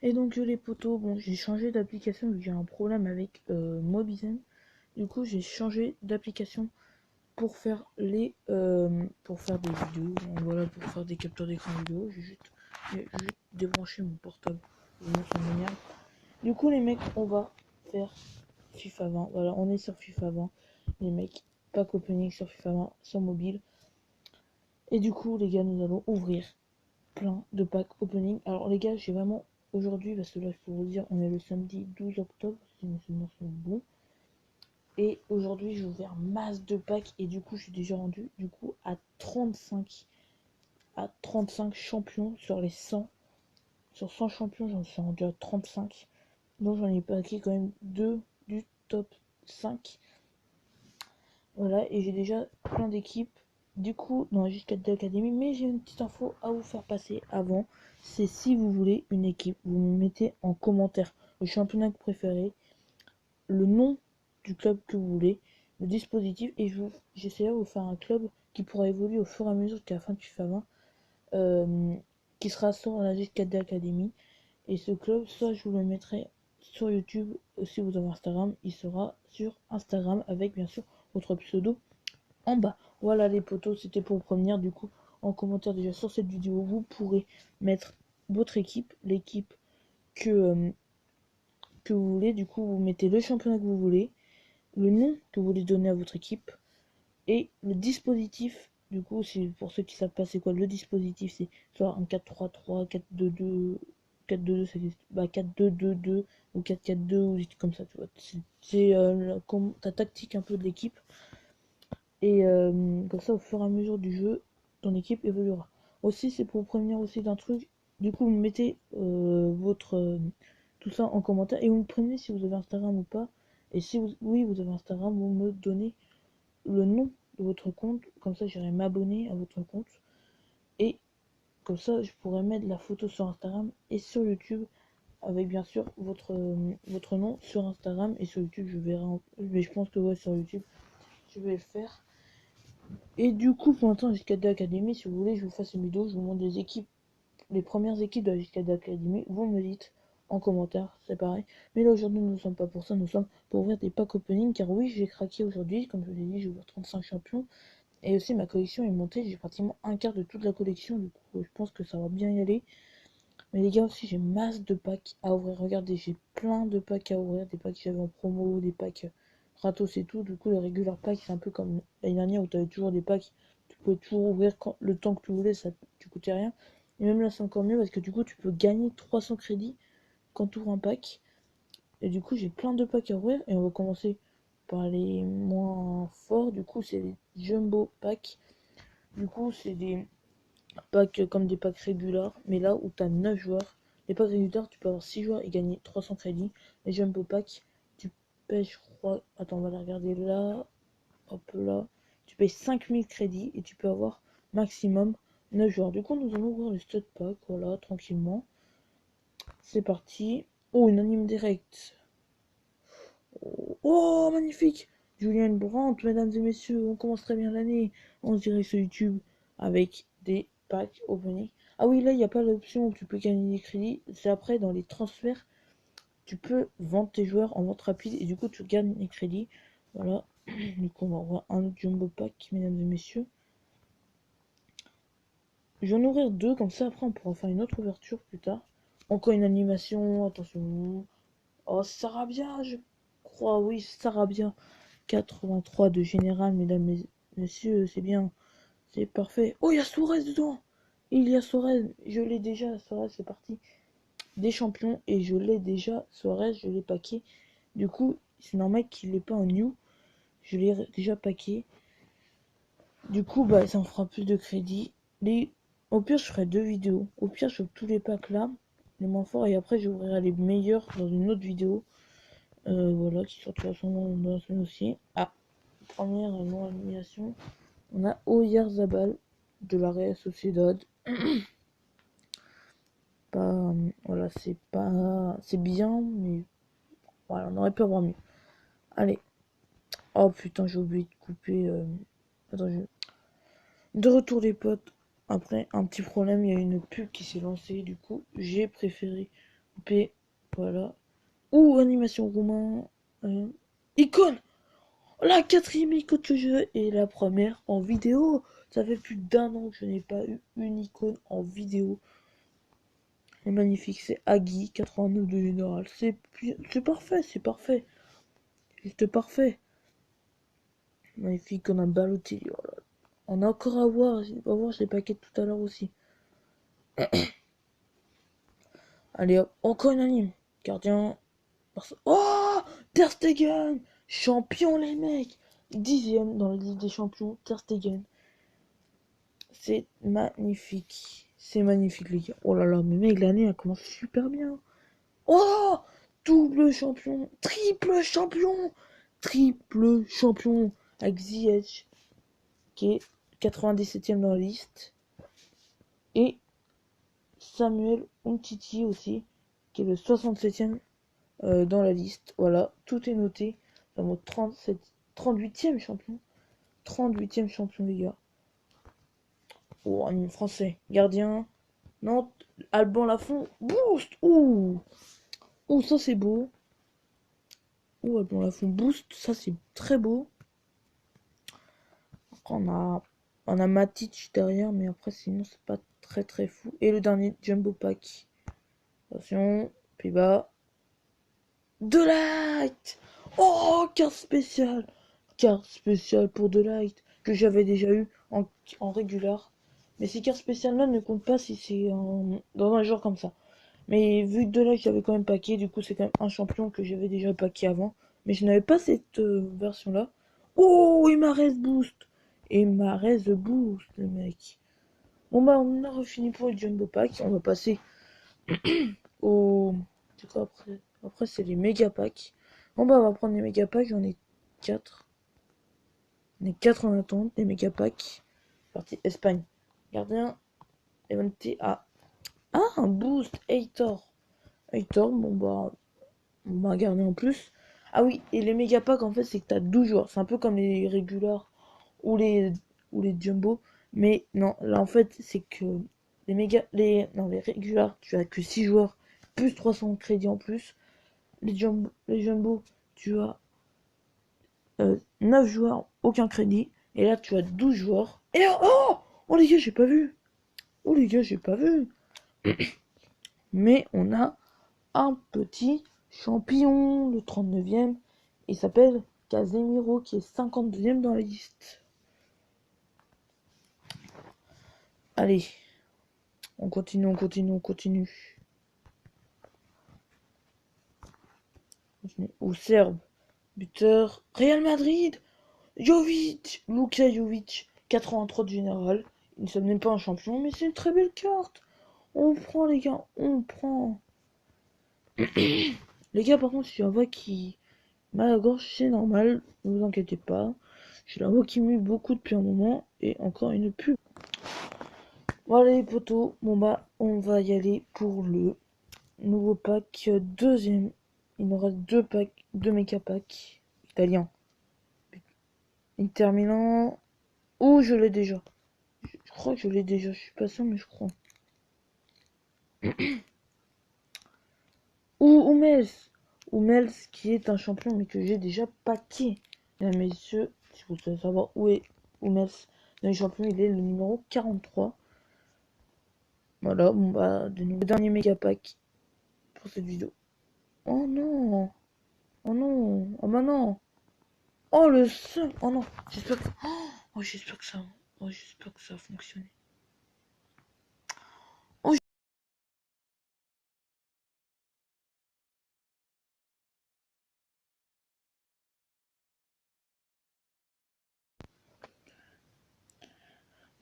Et donc les poteaux, bon j'ai changé d'application vu que j'ai un problème avec Mobizen. Du coup j'ai changé d'application pour faire des vidéos. Donc, voilà, pour faire des captures d'écran vidéo. J'ai juste débranché mon portable. Ça m'énerve. Du coup les mecs, on va faire FIFA 20. Voilà, on est sur FIFA 20. Les mecs, pack opening sur FIFA 20 sur mobile. Et du coup les gars, nous allons ouvrir plein de packs opening. Alors les gars, j'ai vraiment aujourd'hui, parce que là je peux vous dire, on est le samedi 12 octobre, si mes souvenirs sont bons. Et aujourd'hui, j'ai ouvert masse de packs et du coup, je suis déjà rendu du coup à 35 champions sur les 100. Sur 100 champions, j'en suis rendu à 35. Donc j'en ai packé quand même 2 du top 5. Voilà, et j'ai déjà plein d'équipes. Du coup, dans la J4D Academy, mais j'ai une petite info à vous faire passer avant. C'est si vous voulez une équipe, vous me mettez en commentaire le championnat que vous préférez, le nom du club que vous voulez, le dispositif, et j'essaierai de vous faire un club qui pourra évoluer au fur et à mesure jusqu'à la fin de FIFA 20, qui sera sur la J4D Academy. Et ce club, soit je vous le mettrai sur YouTube, si vous avez Instagram, il sera sur Instagram avec bien sûr votre pseudo en bas. Voilà les potos, c'était pour prévenir. Du coup, en commentaire déjà sur cette vidéo, vous pourrez mettre votre équipe, l'équipe que, que vous voulez. Du coup, vous mettez le championnat que vous voulez, le nom que vous voulez donner à votre équipe et le dispositif. Du coup, pour ceux qui savent pas c'est quoi le dispositif, c'est soit un 4-3-3, 4-2-2, 4-2-2, ça existe, bah 4-2-2-2 ou 4-4-2 ou comme ça, tu vois. C'est ta tactique un peu de l'équipe. Et comme ça, au fur et à mesure du jeu, ton équipe évoluera. Aussi, c'est pour prévenir aussi d'un truc. Du coup, vous mettez tout ça en commentaire et vous me prévenez si vous avez Instagram ou pas. Et si oui, vous avez Instagram, vous me donnez le nom de votre compte. Comme ça, j'irai m'abonner à votre compte. Et comme ça, je pourrais mettre la photo sur Instagram et sur YouTube. Avec bien sûr votre nom sur Instagram et sur YouTube, je verrai. Mais je pense que ouais, sur YouTube, je vais le faire. Et du coup, pour l'instant, JKD Academy, si vous voulez, je vous fasse une vidéo, je vous montre les équipes, les premières équipes de la JKD Academy. Vous me dites en commentaire, c'est pareil. Mais là, aujourd'hui, nous ne sommes pas pour ça, nous sommes pour ouvrir des packs opening, car oui, j'ai craqué aujourd'hui, comme je vous l'ai dit, j'ai ouvert 35 champions. Et aussi, ma collection est montée, j'ai pratiquement un quart de toute la collection, du coup, je pense que ça va bien y aller. Mais les gars, aussi, j'ai masse de packs à ouvrir. Regardez, j'ai plein de packs à ouvrir, des packs que j'avais en promo, des packs gratos et tout. Du coup, les regular packs, c'est un peu comme l'année dernière où tu avais toujours des packs, tu pouvais toujours ouvrir le temps que tu voulais, ça tu coûtait rien. Et même là, c'est encore mieux parce que du coup, tu peux gagner 300 crédits quand tu ouvres un pack. Et du coup, j'ai plein de packs à ouvrir. Et on va commencer par les moins forts. Du coup, c'est les jumbo packs. Du coup, c'est des packs comme des packs réguliers, mais là où tu as 9 joueurs. Les packs réguliers, tu peux avoir 6 joueurs et gagner 300 crédits. Les jumbo packs, tu payes, je crois. Attends, on va la regarder là. Hop là. Tu payes 5000 crédits et tu peux avoir maximum 9 joueurs. Du coup, nous allons ouvrir le stud pack. Voilà, tranquillement. C'est parti. Oh, une anime direct. Oh, magnifique. Julian Brandt, mesdames et messieurs, on commence très bien l'année. On se dirait sur YouTube avec des packs opening. Ah oui, là, il n'y a pas l'option où tu peux gagner des crédits. C'est après, dans les transferts, tu peux vendre tes joueurs en vente rapide et du coup, tu gagnes les crédits. Voilà. Du coup, on va avoir un autre jumbo pack, mesdames et messieurs. Je vais en ouvrir deux, comme ça, après, on pourra faire une autre ouverture plus tard. Encore une animation, attention. Oh, Sarabia, je crois, oui, Sarabia. 83 de général, mesdames et messieurs, c'est bien, c'est parfait. Oh, il y a Suarez dedans. Il y a Suarez, je l'ai déjà, Suarez, c'est parti. Des champions, et je l'ai déjà, Suarez, je l'ai paqué. Du coup, c'est normal qu'il l'ait pas en new. Je l'ai déjà paqué. Du coup, bah, ça me fera plus de crédit. Au pire, je ferai deux vidéos. Au pire, je fais tous les packs là, les moins forts, et après, j'ouvrirai les meilleurs dans une autre vidéo. Voilà, qui sortira sûrement dans la semaine aussi. Ah, première non-animation. On a Oyarzabal de la Real Sociedad. Pas, voilà, c'est pas, c'est bien, mais voilà, on aurait pu avoir mieux. Allez. Oh putain, j'ai oublié de couper. Attends, de retour les potes. Après un petit problème, il y a une pub qui s'est lancée. Du coup, j'ai préféré P, voilà. Ou animation roumain. Icône. La quatrième icône que je veux et la première en vidéo. Ça fait plus d'1 an que je n'ai pas eu une icône en vidéo. C'est magnifique, c'est Agui, 89 de général. C'est parfait, c'est parfait. Juste parfait. Magnifique, on a Balotelli. Oh là. On a encore à voir. On va voir, je les paquets tout à l'heure aussi. Allez hop, encore une anime. Gardien. Oh, Ter Stegen, champion les mecs. 10ème dans la liste des champions, Ter Stegen. C'est magnifique. C'est magnifique les gars. Oh là là, mais mec, l'année elle commence super bien. Oh, double champion, triple champion, triple champion avec Ziyech qui est 97ème dans la liste et Samuel Umtiti aussi qui est le 67ème dans la liste. Voilà, tout est noté. Ça vaut 38ème champion. 38ème champion, les gars. Oh, un français. Gardien. Nantes. Alban Lafont. Boost. Ouh. Ouh, ça c'est beau. Ouh, Alban Lafont. Boost. Ça c'est très beau. Après, on a Matic derrière, mais après, sinon, c'est pas très très fou. Et le dernier, Jumbo Pack. Attention. Pays-Bas. De Light. Oh, carte spéciale. Carte spéciale pour De Light que j'avais déjà eu en régular. Mais ces cartes spéciales là ne comptent pas si c'est dans un genre comme ça. Mais vu que De Light j'avais quand même packé, du coup c'est quand même un champion que j'avais déjà packé avant. Mais je n'avais pas cette version là. Oh, il m'a reste boost. Et m'a reste boost le mec. Bon bah on a refini pour le jumbo pack. On va passer au... C'est quoi après? Après c'est les méga packs. Bon bah on va prendre les méga packs, j'en ai 4. On est 4 en attente, les méga packs. Partie Espagne. Gardien, Eventé à... Ah, un boost, Heitor. Heitor, bon bah, on va garder en plus. Ah oui, et les méga packs en fait, c'est que t'as 12 joueurs. C'est un peu comme les régulars ou les jumbo. Mais non, là en fait, c'est que les régulars, tu as que 6 joueurs, plus 300 crédits en plus. Les jumbo, tu as 9 joueurs, aucun crédit. Et là, tu as 12 joueurs. Et oh, oh les gars, j'ai pas vu. Oh les gars, j'ai pas vu. Mais on a un petit champion, le 39ème. Il s'appelle Casemiro, qui est 52ème dans la liste. Allez, on continue, on continue, on continue. Au Serbe, buteur, Real Madrid, Jovic, Luka Jovic, 83 de général. Il ne sommes même pas un champion, mais c'est une très belle carte. On prend les gars, on prend. Les gars, par contre, si j'en vois qui m'a la gorge, c'est normal, ne vous inquiétez pas. J'ai la voix qui mue beaucoup depuis un moment, et encore une pub. Voilà les potos, bon bah, on va y aller pour le nouveau pack deuxième. Il nous reste 2 packs, 2 méga packs italiens. Inter Milan, ou je l'ai déjà. Je crois que je l'ai déjà, je suis pas sûr, mais je crois. Ou Hummels, qui est un champion, mais que j'ai déjà packé. Mesdames, messieurs, si vous voulez savoir où est Hummels dans les champions, il est le numéro 43. Voilà, bon bah, de nouveau, dernier méga pack pour cette vidéo. Oh non! Oh non! Oh bah non! Oh le seul! Oh non! J'espère que... Oh, j'espère que ça... Oh, j'espère que ça a fonctionné. Oh,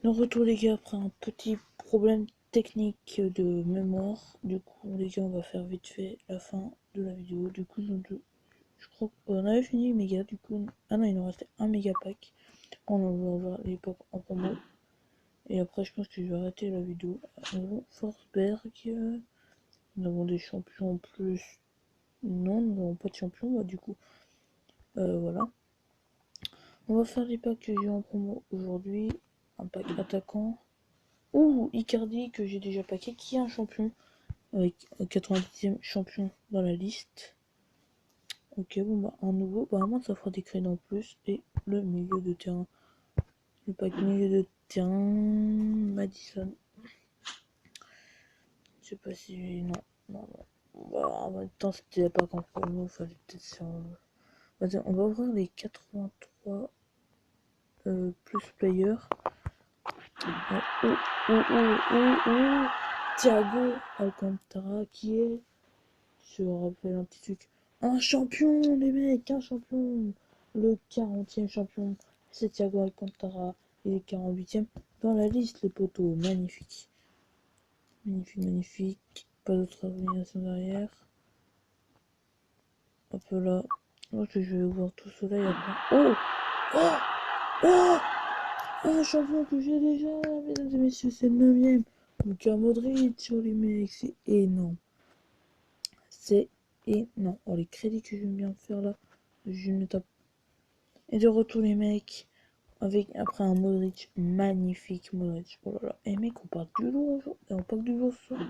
de retour les gars, après un petit problème technique de mémoire. Du coup les gars, on va faire vite fait la fin de la vidéo. Du coup, je crois qu'on avait fini les méga. Du coup, ah non, il nous restait un méga pack. On va voir les packs en promo. Et après, je pense que je vais arrêter la vidéo. Nous avons Forsberg. Nous avons des champions en plus. Non, nous n'avons pas de champions. Bah, du coup, voilà. On va faire les packs que j'ai en promo aujourd'hui. Un pack attaquant. Ouh, Icardi que j'ai déjà packé, qui est un champion. avec 90e champion dans la liste. Ok, bon bah un nouveau, bah moi ça fera des crédits en plus. Et le milieu de terrain. Le pack milieu de terrain, Madison. Je sais pas si... Non, non, non. Bah, en même temps, c'était pas qu'en promo, fallait peut-être sur... Vas-y, on va ouvrir les 83 plus players. Oh. Thiago Alcantara qui est, je rappelle un petit truc, un champion les mecs, un champion, le 40e champion, c'est Thiago Alcantara, il est 48e dans la liste les poteaux, magnifique, magnifique, pas d'autres nominations derrière, hop là, je vais voir tout cela, il y a plein, oh, un champion que j'ai déjà, mesdames et messieurs, c'est le 9e, Luka Modric sur les mecs, c'est énorme. C'est énorme. Oh, les crédits que je viens bien faire là. Je me tape. Et de retour, les mecs. Avec après un Modric. Magnifique Modric. Oh là là. Et mec, on parle du lourd aujourd'hui. On parle du lourd ce soir.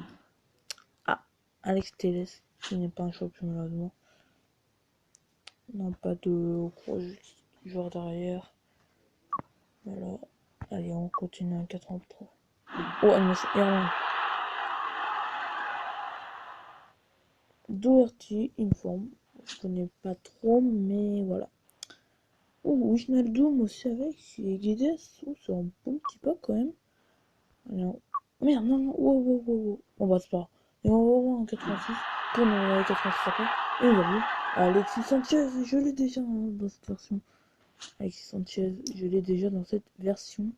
Ah, Alex Telles. Qui n'est pas un champion malheureusement. Non, pas de gros joueur derrière. Voilà. Allez, on continue à 83. Oh, animation. Irlande. Doherty, une forme. Je connais pas trop, mais voilà. Oh, Wijnaldum aussi avec, et Guedes, oh, c'est un bon petit pas quand même. Alors, merde, non, wow. On va se pas. Et on va voir en 86, pour nous 86 après. Et on a vu Alexis Sanchez, je l'ai déjà dans cette version. Alexis Sanchez, je l'ai déjà dans cette version.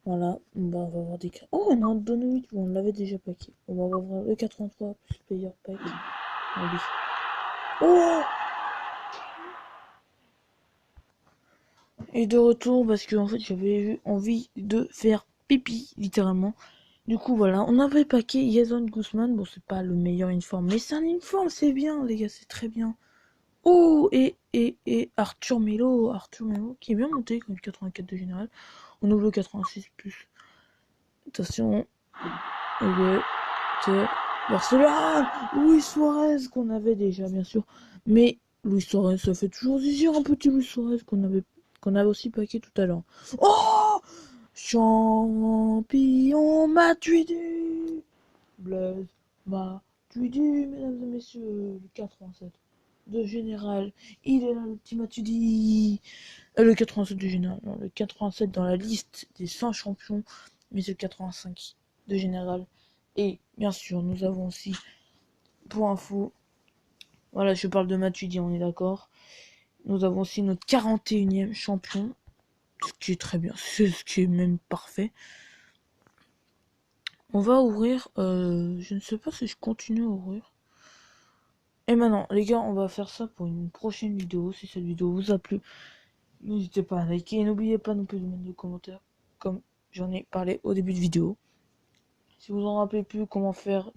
Voilà, on va voir des... Oh, on a un Donovic, on l'avait déjà packé. On va voir le 83 plus player pack. Oh! Et de retour parce que en fait j'avais eu envie de faire pipi littéralement. Du coup voilà, on avait packé Jason Guzman. Bon c'est pas le meilleur uniforme, mais c'est un uniforme, c'est bien les gars, c'est très bien. Oh et Arthur Melo qui est bien monté comme 84 de général. On ouvre le 86 plus. Attention. Ok. Barcelone. Luis Suarez qu'on avait déjà bien sûr. Mais Luis Suarez ça fait toujours plaisir un petit Luis Suarez qu'on avait aussi packé tout à l'heure. Oh, champion Matuidi, Blaise Matuidi, mesdames et messieurs, le 87 de général, il est là le petit Matuidi, le 87 de général, non, le 87 dans la liste des 100 champions, mais c'est le 85 de général. Et bien sûr, nous avons aussi, pour info, voilà, je parle de Matuidi, on est d'accord. Nous avons aussi notre 41e champion, ce qui est très bien, c'est ce qui est même parfait. On va ouvrir, je ne sais pas si je continue à ouvrir. Et maintenant, les gars, on va faire ça pour une prochaine vidéo. Si cette vidéo vous a plu, n'hésitez pas à liker et n'oubliez pas non plus de mettre des commentaires, comme j'en ai parlé au début de vidéo. Si vous en rappelez plus comment faire,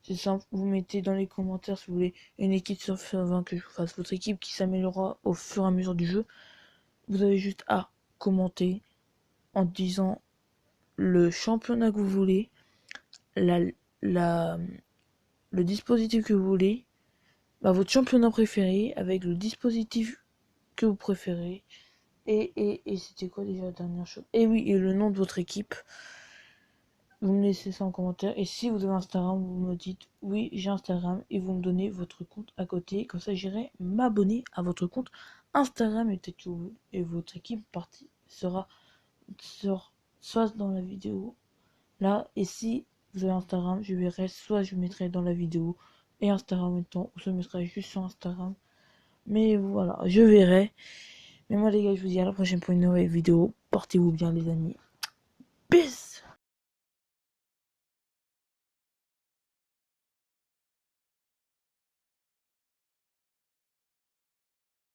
c'est simple, vous mettez dans les commentaires si vous voulez une équipe sur F20 que je vous fasse, votre équipe qui s'améliorera au fur et à mesure du jeu. Vous avez juste à commenter en disant le championnat que vous voulez, le dispositif que vous voulez, votre championnat préféré avec le dispositif que vous préférez. Et c'était quoi déjà la dernière chose? Et oui, et le nom de votre équipe. Vous me laissez ça en commentaire. Et si vous avez Instagram, vous me dites oui, j'ai Instagram. Et vous me donnez votre compte à côté. Comme ça, j'irai m'abonner à votre compte Instagram. Et peut-être que vous et votre équipe partie sera soit dans la vidéo là. Et si vous avez Instagram, je verrai soit je mettrai dans la vidéo et Instagram en même temps, ou je mettrai juste sur Instagram. Mais voilà, je verrai. Mais moi les gars, je vous dis à la prochaine pour une nouvelle vidéo. Portez-vous bien les amis. Peace.